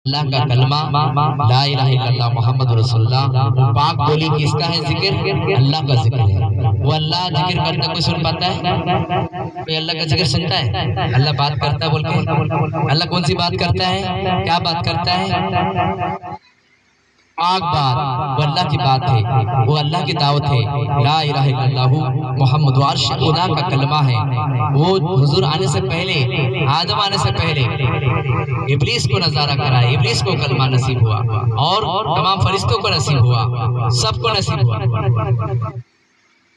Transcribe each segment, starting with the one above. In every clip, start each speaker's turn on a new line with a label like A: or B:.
A: اللہ کا کلمہ لا الہ الا اللہ محمد رسول اللہ پاک بولی کس کا ہے ذکر؟ اللہ کا ذکر ہے۔ وہ اللہ ذکر کرتا کوئی سن پاتا ہے؟ کوئی اللہ کا ذکر سنتا ہے؟ اللہ بات کرتا ہے بول کے اللہ کون سی بات کرتا ہے؟ کیا بات کرتا ہے؟ پاک بات، وہ اللہ کی بات ہے، وہ اللہ کی دعوت ہے۔ لا الہ الا اللہ محمد عرش خدا کا کلمہ ہے۔ وہ حضور آنے سے پہلے، آدم آنے سے پہلے ابلیس کو نظارہ کرا ہے، ابلیس کو کلمہ نصیب ہوا اور تمام فرشتوں کو نصیب ہوا، سب کو نصیب ہوا۔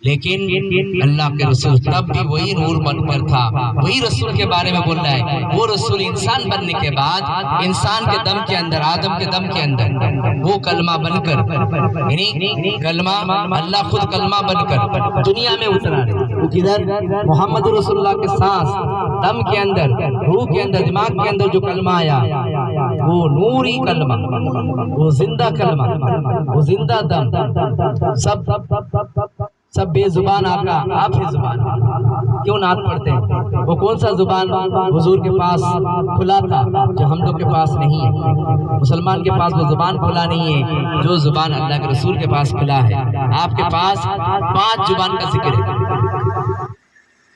A: لیکن اللہ کے رسول تب بھی وہی نور بن کر تھا، وہی رسول کے بارے میں بول رہا ہے۔ وہ رسول انسان بننے کے بعد انسان کے دم کے اندر، آدم کے دم کے اندر وہ کلمہ بن کر، یعنی کلمہ اللہ خود کلمہ بن کر دنیا میں اترا ہے۔ وہ کدھر؟ محمد رسول اللہ کے سانس، دم کے اندر، روح کے اندر، دماغ کے اندر جو کلمہ آیا وہ نوری کلمہ، وہ زندہ کلمہ، وہ زندہ دم۔ سب بے زبان آقا، آپ ہی زبان کیوں نعت پڑھتے ہیں؟ وہ کون سا زبان حضور کے پاس کھلا تھا جو ہم لوگ کے پاس نہیں ہے؟ مسلمان کے پاس وہ زبان کھلا نہیں ہے جو زبان اللہ کے رسول کے پاس کھلا ہے۔ آپ کے پاس 5 زبان کا ذکر ہے۔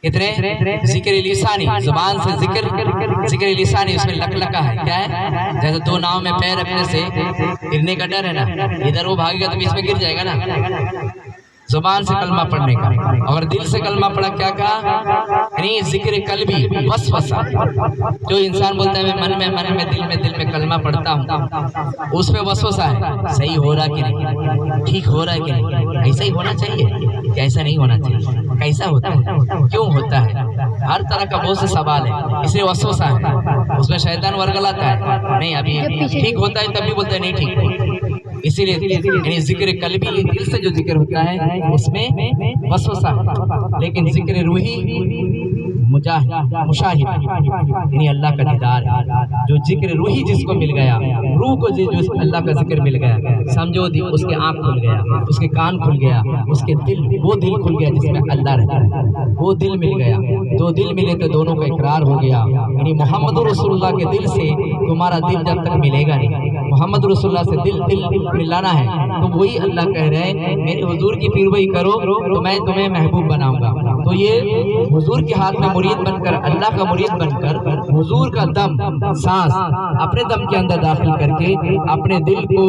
A: کتنے؟ ذکر لسانی، زبان سے ذکر لسانی، اس میں لکا ہے۔ کیا ہے؟ جیسے 2 ناؤ میں پیر رکھنے سے گرنے کا ڈر ہے نا، ادھر وہ بھاگے گا تو اس میں گر جائے گا نا۔ زبان سے کلمہ پڑھنے کا، اور دل سے کلمہ پڑھا کیا کہا؟ یعنی ذکر قلبی، وسوسہ، جو انسان بولتا ہے میں من میں دل میں کلمہ پڑھتا ہوں، اس میں وسوسہ ہے، صحیح ہو رہا کہ نہیں، ٹھیک ہو رہا ہے کہ نہیں، ایسا ہی ہونا چاہیے کہ ایسا نہیں ہونا چاہیے، کیسا ہوتا ہے، کیوں ہوتا ہے، ہر طرح کا بہت سے سوال ہے، اس لیے وسوسہ ہے، اس میں شیطان ورگلاتا ہے، نہیں ابھی ٹھیک ہوتا ہے تب بھی بولتا ہے نہیں ٹھیک۔ اسی لیے یعنی ذکر قلبی، دل سے جو ذکر ہوتا ہے اس میں وسوسہ ہے، لیکن ذکر روحی مشاہد، یعنی اللہ کا دیدار ہے۔ جو ذکر روحی جس کو مل گیا، روح کو جو اللہ کا ذکر مل گیا، سمجھو اس کے آنکھ کھل گیا، اس کے کان کھل گیا، اس کے دل، وہ دل کھل گیا جس میں اللہ رہتا ہے، وہ دل مل گیا۔ 2 دل ملے تو دونوں کا اقرار ہو گیا، یعنی محمد رسول اللہ کے دل سے تمہارا دل جب تک ملے گا نہیں، محمد رسول اللہ سے دل ملانا ہے تو وہی اللہ کہہ رہے ہیں میرے حضور کی پیروی کرو تو میں تمہیں محبوب بناؤں گا۔ تو یہ حضور کے ہاتھ میں مرید بن کر، اللہ کا مرید بن کر، حضور کا دم، سانس اپنے دم کے اندر داخل کر کے اپنے دل کو،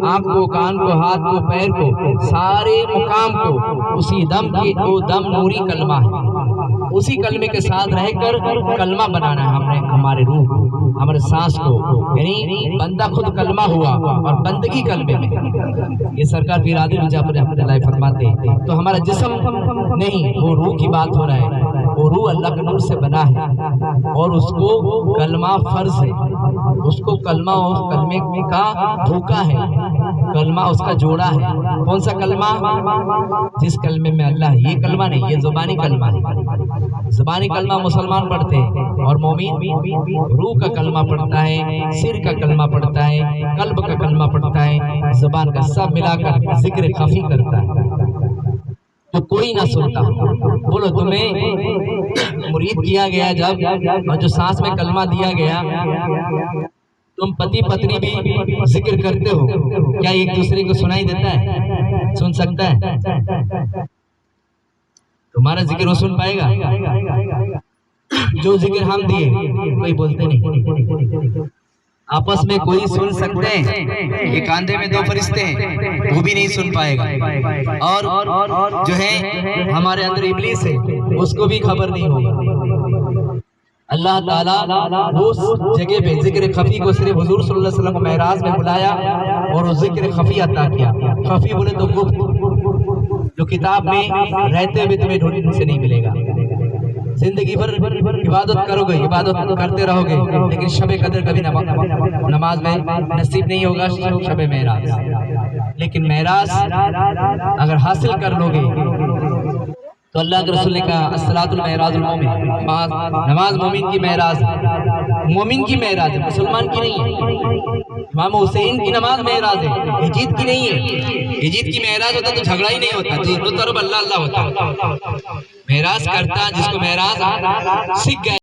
A: آنکھ کو، کان کو، ہاتھ کو، پیر کو، سارے مقام کو اسی دم کی، وہ دم نوری کلمہ ہے، اسی کلمے کے ساتھ رہ کر کلمہ بنانا ہے ہم نے، ہمارے روح کو، ہمارے سانس کو، یعنی بندہ خود کلمہ ہوا اور بندگی کلمے میں۔ یہ سرکار پیر عادل جعفر رحمۃ اللہ فرماتے ہیں تو ہمارا جسم نہیں، وہ روح کی بات ہو رہا ہے، وہ روح اللہ کے نور سے بنا ہے اور اس کو کلمہ فرض ہے، اس کو کلمہ، اس کلمے کا دھوکہ ہے، کلمہ اس کا جوڑا ہے۔ کون سا کلمہ؟ جس کلمے میں اللہ ہے، یہ کلمہ نہیں، یہ زبانی کلمہ ہے۔ زبانی کلمہ مسلمان پڑھتے ہیں اور مومن روح کا کلمہ پڑھتا ہے، سر کا کلمہ پڑھتا ہے، قلب کا کلمہ پڑھتا ہے، زبان کا، سب ملا کر ذکر خفی کرتا ہے تو کوئی نہ سنتا۔ بولو تمہیں مرید کیا گیا جب، اور جو سانس میں کلمہ دیا گیا، تم پتی پتنی بھی ذکر کرتے ہو، کیا ایک دوسرے کو سنائی دیتا ہے؟ سن سکتا ہے؟ تمہارا ذکر وہ سن پائے گا؟ جو ذکر ہم دیے کوئی بولتے نہیں، آپس میں کوئی سن سکتے ہیں، یہ کاندھے میں 2 فرشتے ہیں، وہ بھی نہیں سن پائے گا، اور جو ہے ہمارے اندر ابلیس ہے اس کو بھی خبر نہیں ہوگا۔ اللہ تعالیٰ اس جگہ پہ ذکر خفی کو صرف حضور صلی اللہ علیہ وسلم کو معراج میں بلایا اور وہ ذکر خفی عطا کیا۔ خفی بولے تو گفت، جو کتاب میں رہتے ہوئے تمہیں ڈھونڈنے سے نہیں ملے گا۔ زندگی بھر عبادت کرو گے، عبادت کرتے رہو گے، لیکن شب قدر کبھی نماز میں نصیب نہیں ہوگا، شب معراج۔ لیکن معراج اگر حاصل کر لو گے تو اللہ کے رسول نے کہا الصلاۃ المعراج المومن، نماز مومن کی معراج ہے، مومن کی معراج ہے، مسلمان کی نہیں ہے۔ امام حسین کی نماز معراج ہے، یزید کی نہیں ہے۔ یزید کی معراج ہوتا تو جھگڑا ہی نہیں ہوتا، دو طرف اللہ اللہ ہوتا۔ معراج کرتا جس کو معراج سیکھ گئے۔